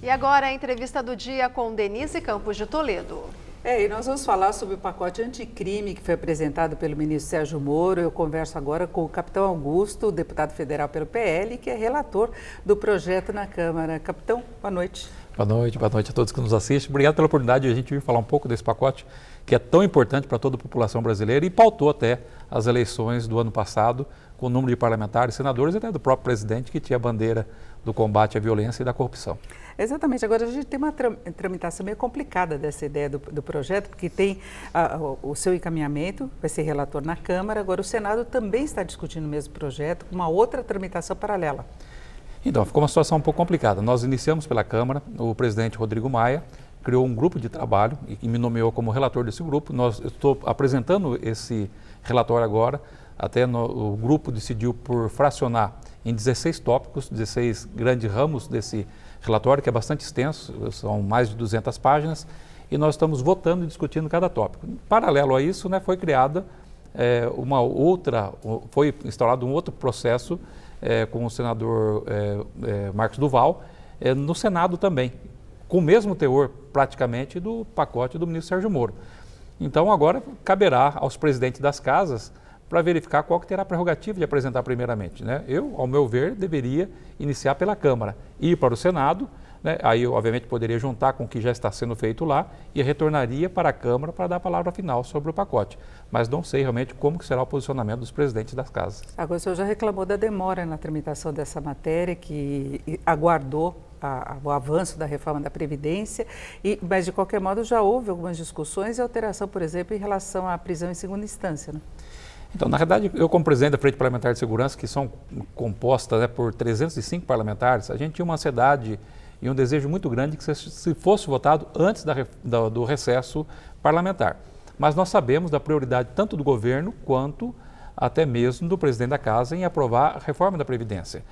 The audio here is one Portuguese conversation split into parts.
E agora a entrevista do dia com Denise Campos de Toledo. E nós vamos falar sobre o pacote anticrime que foi apresentado pelo ministro Sérgio Moro. Eu converso agora com o capitão Augusto, deputado federal pelo PL, que é relator do projeto na Câmara. Capitão, boa noite. Boa noite a todos que nos assistem. Obrigado pela oportunidade de a gente vir falar um pouco desse pacote que é tão importante para toda a população brasileira e pautou até as eleições do ano passado com o número de parlamentares, senadores e até do próprio presidente que tinha a bandeira do combate à violência e da corrupção. Exatamente. Agora a gente tem uma tramitação meio complicada dessa ideia do projeto, porque tem o seu encaminhamento, vai ser relator na Câmara, agora o Senado também está discutindo o mesmo projeto, com uma outra tramitação paralela. Então, ficou uma situação um pouco complicada. Nós iniciamos pela Câmara, o presidente Rodrigo Maia criou um grupo de trabalho e me nomeou como relator desse grupo. Eu estou apresentando esse relatório agora, o grupo decidiu por fracionar em 16 tópicos, 16 grandes ramos desse relatório, que é bastante extenso, são mais de 200 páginas, e nós estamos votando e discutindo cada tópico. Paralelo a isso, foi criada foi instaurado um outro processo com o senador Marcos Duval, no Senado também, com o mesmo teor praticamente do pacote do ministro Sérgio Moro. Então agora caberá aos presidentes das casas para verificar qual que terá a prerrogativa de apresentar primeiramente. Eu, ao meu ver, deveria iniciar pela Câmara, ir para o Senado, aí eu obviamente poderia juntar com o que já está sendo feito lá e retornaria para a Câmara para dar a palavra final sobre o pacote. Mas não sei realmente como que será o posicionamento dos presidentes das casas. Agora o senhor já reclamou da demora na tramitação dessa matéria, que aguardou o avanço da reforma da Previdência, mas de qualquer modo já houve algumas discussões e alteração, por exemplo, em relação à prisão em segunda instância, Então, na verdade, eu como presidente da Frente Parlamentar de Segurança, que são compostas por 305 parlamentares, a gente tinha uma ansiedade e um desejo muito grande que se fosse votado antes do recesso parlamentar. Mas nós sabemos da prioridade tanto do governo quanto até mesmo do presidente da Casa em aprovar a reforma da Previdência.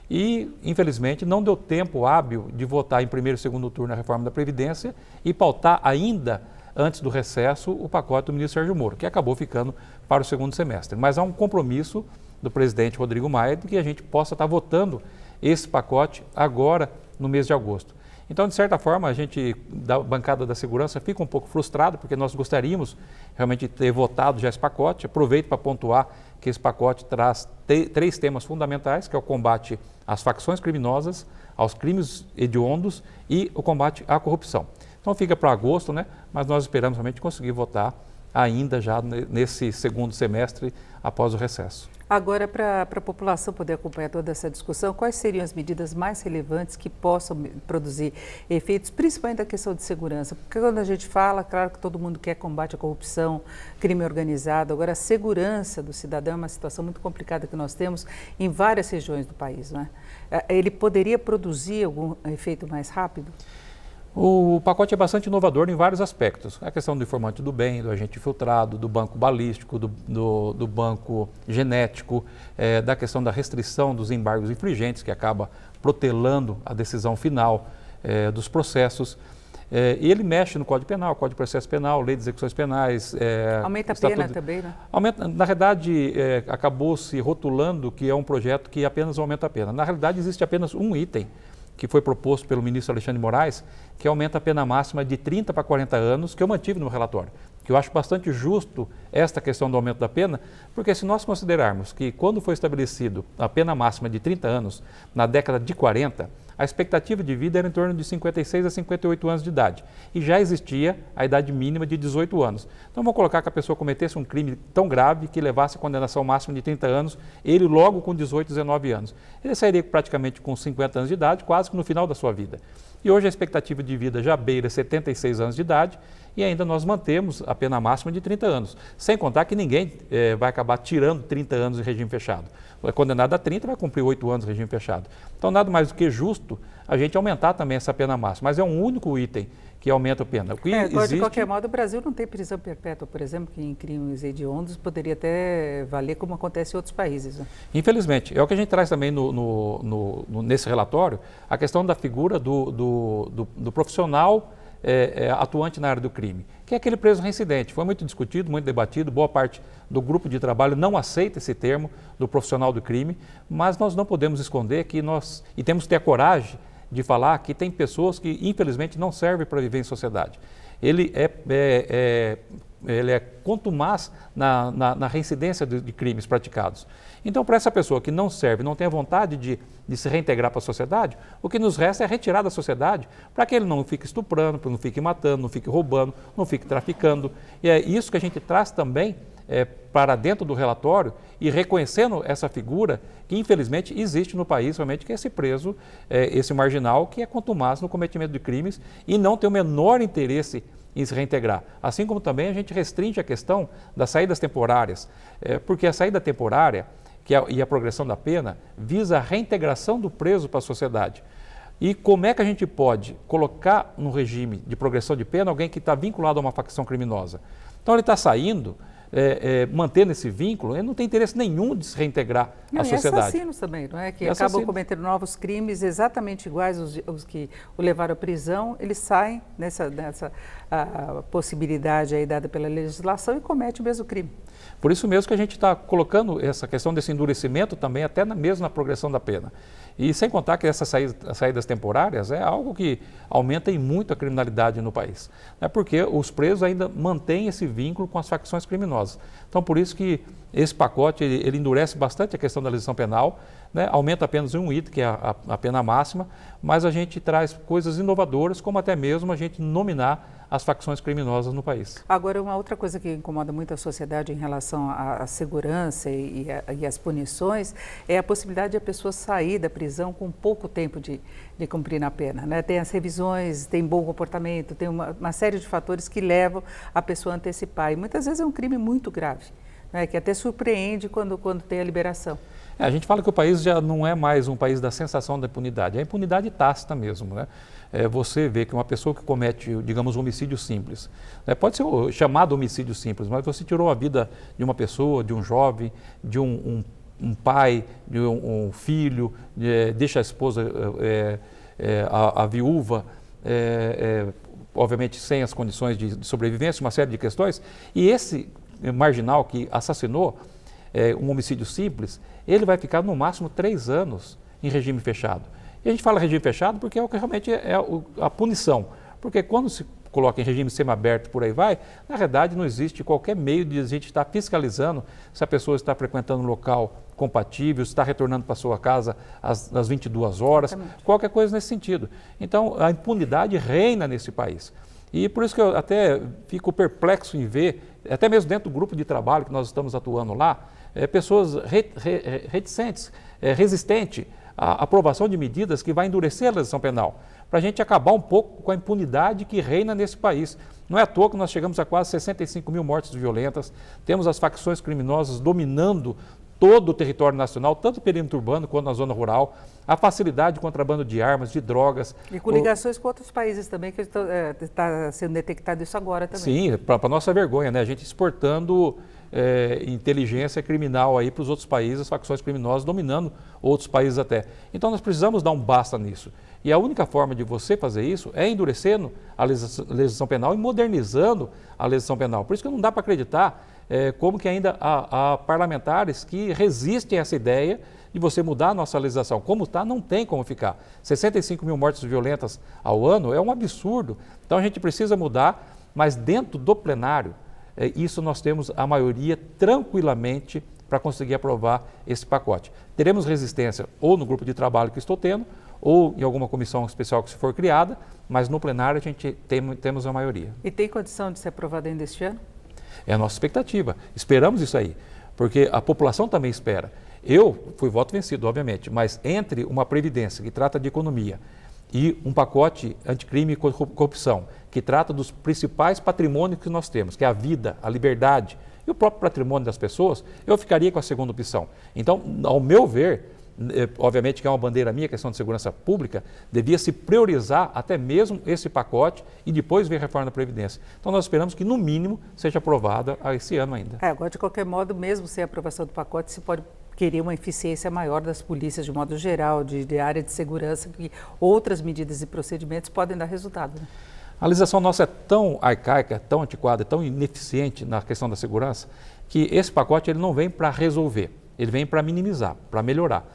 E, infelizmente, não deu tempo hábil de votar em primeiro e segundo turno a reforma da Previdência e pautar ainda antes do recesso o pacote do ministro Sérgio Moro, que acabou ficando para o segundo semestre. Mas há um compromisso do presidente Rodrigo Maia de que a gente possa estar votando esse pacote agora no mês de agosto. Então, de certa forma, a gente da bancada da segurança fica um pouco frustrado, porque nós gostaríamos realmente de ter votado já esse pacote. Aproveito para pontuar que esse pacote traz três temas fundamentais, que é o combate às facções criminosas, aos crimes hediondos e o combate à corrupção. Então fica para agosto, mas nós esperamos realmente conseguir votar ainda já nesse segundo semestre após o recesso. Agora, para a população poder acompanhar toda essa discussão, quais seriam as medidas mais relevantes que possam produzir efeitos, principalmente da questão de segurança? Porque quando a gente fala, claro que todo mundo quer combate à corrupção, crime organizado, agora a segurança do cidadão é uma situação muito complicada que nós temos em várias regiões do país, Ele poderia produzir algum efeito mais rápido? O pacote é bastante inovador em vários aspectos. A questão do informante do bem, do agente infiltrado, do banco balístico, do banco genético, da questão da restrição dos embargos infringentes, que acaba protelando a decisão final dos processos. E ele mexe no Código Penal, Código de Processo Penal, Lei de Execuções Penais. Aumenta a pena também, Na realidade, acabou se rotulando que é um projeto que apenas aumenta a pena. Na realidade, existe apenas um item que foi proposto pelo ministro Alexandre de Moraes, que aumenta a pena máxima de 30 para 40 anos, que eu mantive no relatório. Que eu acho bastante justo esta questão do aumento da pena, porque se nós considerarmos que quando foi estabelecido a pena máxima de 30 anos, na década de 40, a expectativa de vida era em torno de 56 a 58 anos de idade. E já existia a idade mínima de 18 anos. Então vamos colocar que a pessoa cometesse um crime tão grave que levasse a condenação máxima de 30 anos, ele logo com 18, 19 anos. Ele sairia praticamente com 50 anos de idade, quase que no final da sua vida. E hoje a expectativa de vida já beira 76 anos de idade e ainda nós mantemos a pena máxima de 30 anos. Sem contar que ninguém vai acabar tirando 30 anos de regime fechado. É condenado a 30, vai cumprir 8 anos de regime fechado. Então nada mais do que justo a gente aumentar também essa pena máxima. Mas é um único item que aumenta a pena. De qualquer modo, o Brasil não tem prisão perpétua, por exemplo, que em crimes hediondos poderia até valer como acontece em outros países. Infelizmente. É o que a gente traz também nesse relatório, a questão da figura do profissional atuante na área do crime, que é aquele preso reincidente. Foi muito discutido, muito debatido, boa parte do grupo de trabalho não aceita esse termo do profissional do crime, mas nós não podemos esconder que e temos que ter a coragem de falar que tem pessoas que, infelizmente, não servem para viver em sociedade. Ele é contumaz na reincidência de crimes praticados. Então, para essa pessoa que não serve, não tem a vontade de se reintegrar para a sociedade, o que nos resta é retirar da sociedade para que ele não fique estuprando, não fique matando, não fique roubando, não fique traficando. E é isso que a gente traz também para dentro do relatório e reconhecendo essa figura que, infelizmente, existe no país, realmente, que é esse preso, esse marginal, que é contumaz no cometimento de crimes e não tem o menor interesse em se reintegrar. Assim como também a gente restringe a questão das saídas temporárias, porque a saída temporária e a progressão da pena visa a reintegração do preso para a sociedade. E como é que a gente pode colocar no regime de progressão de pena alguém que está vinculado a uma facção criminosa? Então ele está saindo, mantendo esse vínculo, ele não tem interesse nenhum de se reintegrar à sociedade. E assassinos também, não é? Que acabam cometendo novos crimes exatamente iguais os que o levaram à prisão, eles saem nessa possibilidade aí dada pela legislação e cometem o mesmo crime. Por isso mesmo que a gente está colocando essa questão desse endurecimento também até mesmo na progressão da pena. E sem contar que essas saídas temporárias é algo que aumenta em muito a criminalidade no país. Porque os presos ainda mantêm esse vínculo com as facções criminosas. Então, por isso que esse pacote ele endurece bastante a questão da legislação penal, aumenta apenas um item, que é a pena máxima, mas a gente traz coisas inovadoras, como até mesmo a gente nominar as facções criminosas no país. Agora, uma outra coisa que incomoda muito a sociedade em relação à segurança e às punições é a possibilidade de a pessoa sair da prisão com pouco tempo de cumprir a pena, né? Tem as revisões, tem bom comportamento, tem uma série de fatores que levam a pessoa a antecipar. E muitas vezes é um crime muito grave, né? Que até surpreende quando tem a liberação. A gente fala que o país já não é mais um país da sensação da impunidade, é a impunidade tácita mesmo, né? Você vê que uma pessoa que comete, digamos, um homicídio simples, pode ser chamado homicídio simples, mas você tirou a vida de uma pessoa, de um jovem, de um pai, de um filho, deixa a esposa, a viúva, obviamente sem as condições de sobrevivência, uma série de questões, e esse marginal que assassinou um homicídio simples, ele vai ficar no máximo 3 anos em regime fechado. E a gente fala regime fechado porque é o que realmente é a punição. Porque quando se coloca em regime semiaberto por aí vai, na verdade não existe qualquer meio de a gente estar fiscalizando se a pessoa está frequentando um local compatível, se está retornando para a sua casa às 22 horas, exatamente, qualquer coisa nesse sentido. Então a impunidade reina nesse país. E por isso que eu até fico perplexo em ver, até mesmo dentro do grupo de trabalho que nós estamos atuando lá, pessoas reticentes, resistentes à aprovação de medidas que vai endurecer a legislação penal, para a gente acabar um pouco com a impunidade que reina nesse país. Não é à toa que nós chegamos a quase 65 mil mortes violentas, temos as facções criminosas dominando todo o território nacional, tanto no perímetro urbano quanto na zona rural, a facilidade de contrabando de armas, de drogas. E com ligações com outros países também, que está sendo detectado isso agora também. Sim, para nossa vergonha, né? A gente exportando inteligência criminal aí para os outros países, as facções criminosas dominando outros países até. Então nós precisamos dar um basta nisso. E a única forma de você fazer isso é endurecendo a legislação penal e modernizando a legislação penal. Por isso que não dá para acreditar como que ainda há parlamentares que resistem a essa ideia de você mudar a nossa legislação. Como está, não tem como ficar. 65 mil mortes violentas ao ano é um absurdo. Então a gente precisa mudar, mas dentro do plenário, isso nós temos a maioria tranquilamente para conseguir aprovar esse pacote. Teremos resistência ou no grupo de trabalho que estou tendo, ou em alguma comissão especial que se for criada, mas no plenário a gente temos a maioria. E tem condição de ser aprovado ainda este ano? É a nossa expectativa. Esperamos isso aí, porque a população também espera. Eu fui voto vencido, obviamente, mas entre uma previdência que trata de economia e um pacote anticrime e corrupção, que trata dos principais patrimônios que nós temos, que é a vida, a liberdade e o próprio patrimônio das pessoas, eu ficaria com a segunda opção. Então, ao meu ver, obviamente que é uma bandeira minha, a questão de segurança pública, devia se priorizar até mesmo esse pacote e depois ver a reforma da Previdência. Então nós esperamos que no mínimo seja aprovada esse ano ainda. Agora de qualquer modo, mesmo sem a aprovação do pacote, se pode querer uma eficiência maior das polícias de modo geral, de área de segurança, que outras medidas e procedimentos podem dar resultado, né? A legislação nossa é tão arcaica, tão antiquada, tão ineficiente na questão da segurança, que esse pacote ele não vem para resolver, ele vem para minimizar, para melhorar.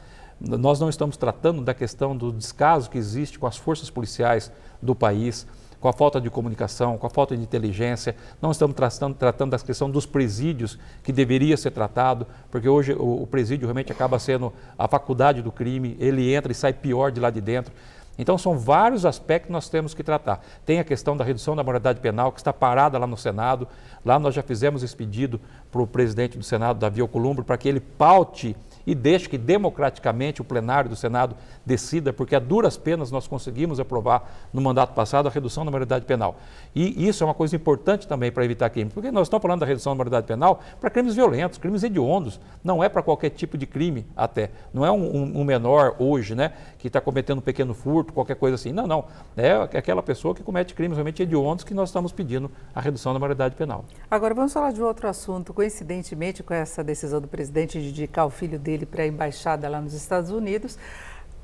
Nós não estamos tratando da questão do descaso que existe com as forças policiais do país, com a falta de comunicação, com a falta de inteligência. Não estamos tratando da questão dos presídios, que deveria ser tratado, porque hoje o presídio realmente acaba sendo a faculdade do crime, ele entra e sai pior de lá de dentro. Então, são vários aspectos que nós temos que tratar. Tem a questão da redução da maioridade penal, que está parada lá no Senado. Lá nós já fizemos esse pedido para o presidente do Senado, Davi Alcolumbre, para que ele paute e deixe que democraticamente o plenário do Senado decida, porque a duras penas nós conseguimos aprovar no mandato passado a redução da maioridade penal. E isso é uma coisa importante também para evitar crime, porque nós estamos falando da redução da maioridade penal para crimes violentos, crimes hediondos, não é para qualquer tipo de crime até. Não é um menor hoje, né, que está cometendo um pequeno furto, qualquer coisa assim. Não, não. É aquela pessoa que comete crimes realmente hediondos que nós estamos pedindo a redução da maioridade penal. Agora vamos falar de outro assunto. Coincidentemente com essa decisão do presidente de indicar o filho dele para a embaixada lá nos Estados Unidos,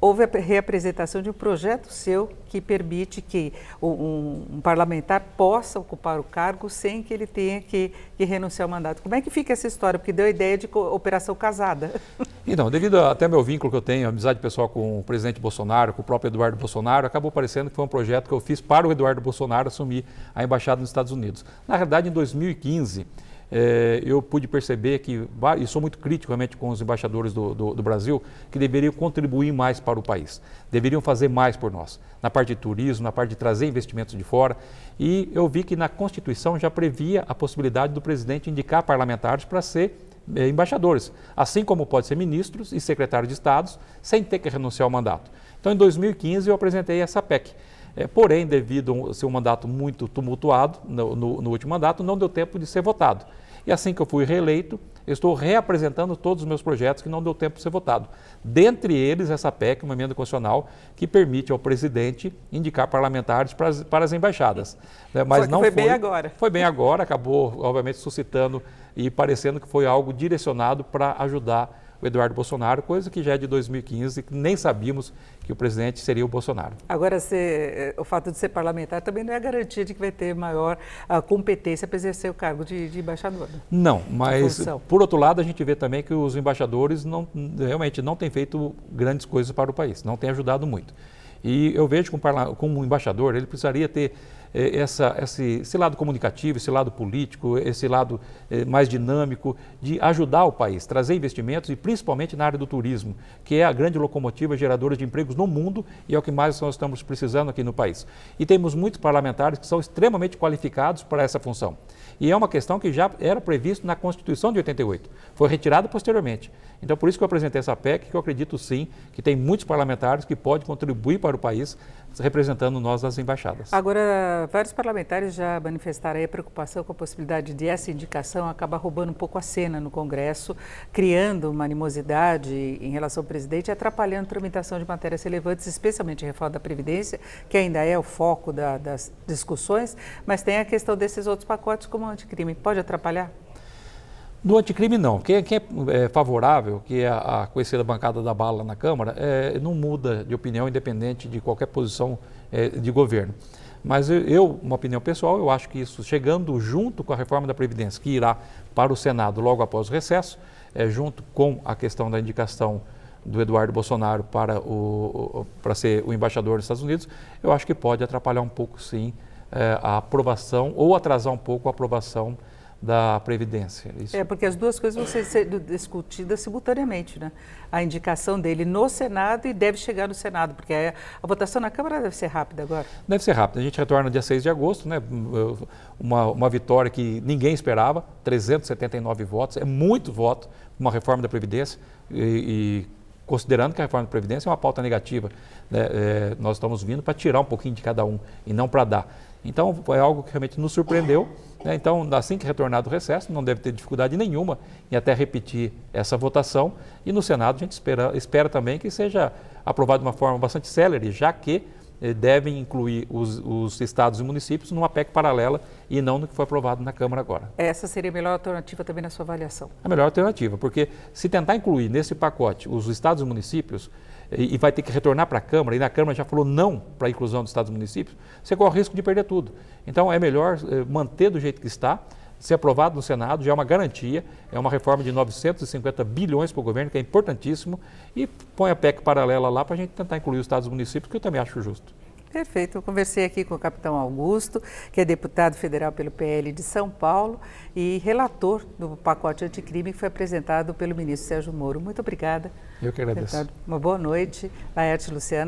houve a reapresentação de um projeto seu que permite que um parlamentar possa ocupar o cargo sem que ele tenha que renunciar ao mandato. Como é que fica essa história? Porque deu a ideia de operação casada. Então, devido até meu vínculo que eu tenho, amizade pessoal com o presidente Bolsonaro, com o próprio Eduardo Bolsonaro, acabou parecendo que foi um projeto que eu fiz para o Eduardo Bolsonaro assumir a embaixada nos Estados Unidos. Na realidade, em 2015, eu pude perceber que, e sou muito crítico realmente com os embaixadores do Brasil, que deveriam contribuir mais para o país, deveriam fazer mais por nós, na parte de turismo, na parte de trazer investimentos de fora, e eu vi que na Constituição já previa a possibilidade do presidente indicar parlamentares para ser embaixadores, assim como pode ser ministros e secretários de Estados, sem ter que renunciar ao mandato. Então, em 2015, eu apresentei essa PEC. Porém, devido a ser um mandato muito tumultuado, no último mandato, não deu tempo de ser votado. E assim que eu fui reeleito, eu estou reapresentando todos os meus projetos que não deu tempo de ser votado. Dentre eles, essa PEC, uma emenda constitucional, que permite ao presidente indicar parlamentares para as embaixadas. Mas Só que foi bem agora. Foi bem agora, acabou, obviamente, suscitando e parecendo que foi algo direcionado para ajudar o Eduardo Bolsonaro, coisa que já é de 2015, que nem sabíamos que o presidente seria o Bolsonaro. Agora, o fato de ser parlamentar também não é garantia de que vai ter maior competência para exercer o cargo de embaixador. Não, mas por outro lado a gente vê também que os embaixadores realmente não têm feito grandes coisas para o país, não têm ajudado muito. E eu vejo que como embaixador ele precisaria ter esse lado comunicativo, esse lado político, esse lado mais dinâmico de ajudar o país, trazer investimentos e principalmente na área do turismo, que é a grande locomotiva geradora de empregos no mundo e é o que mais nós estamos precisando aqui no país. E temos muitos parlamentares que são extremamente qualificados para essa função. E é uma questão que já era previsto na Constituição de 88, foi retirada posteriormente. Então, por isso que eu apresentei essa PEC, que eu acredito sim que tem muitos parlamentares que podem contribuir para o país, representando nós nas embaixadas. Agora, vários parlamentares já manifestaram a preocupação com a possibilidade de essa indicação acabar roubando um pouco a cena no Congresso, criando uma animosidade em relação ao presidente e atrapalhando a tramitação de matérias relevantes, especialmente a reforma da Previdência, que ainda é o foco das discussões, mas tem a questão desses outros pacotes como o anticrime. Pode atrapalhar? Do anticrime, não. Quem é favorável, que é a conhecida bancada da bala na Câmara, não muda de opinião independente de qualquer posição de governo. Mas uma opinião pessoal, eu acho que isso, chegando junto com a reforma da Previdência, que irá para o Senado logo após o recesso, junto com a questão da indicação do Eduardo Bolsonaro para ser o embaixador dos Estados Unidos, eu acho que pode atrapalhar um pouco, sim, a aprovação ou atrasar um pouco a aprovação da Previdência. Isso. Porque as duas coisas vão ser discutidas simultaneamente, né? A indicação dele no Senado e deve chegar no Senado, porque a votação na Câmara deve ser rápida agora. Deve ser rápida. A gente retorna dia 6 de agosto, né? Uma vitória que ninguém esperava, 379 votos, é muito voto, uma reforma da Previdência e considerando que a reforma da Previdência é uma pauta negativa, né? Nós estamos vindo para tirar um pouquinho de cada um e não para dar. Então, foi algo que realmente nos surpreendeu. Né? Então, assim que retornar do recesso, não deve ter dificuldade nenhuma em até repetir essa votação. E no Senado, a gente espera também que seja aprovado de uma forma bastante célere, já que devem incluir os estados e municípios numa PEC paralela e não no que foi aprovado na Câmara agora. Essa seria a melhor alternativa também na sua avaliação? A melhor alternativa, porque se tentar incluir nesse pacote os estados e municípios, e vai ter que retornar para a Câmara, e na Câmara já falou não para a inclusão dos estados e municípios, você corre o risco de perder tudo. Então é melhor manter do jeito que está, ser aprovado no Senado, já é uma garantia, é uma reforma de 950 bilhões para o governo, que é importantíssimo, e põe a PEC paralela lá para a gente tentar incluir os estados e municípios, que eu também acho justo. Perfeito. Eu conversei aqui com o capitão Augusto, que é deputado federal pelo PL de São Paulo e relator do pacote anticrime que foi apresentado pelo ministro Sérgio Moro. Muito obrigada. Eu que agradeço. Deputado. Uma boa noite. Laerte, Luciana.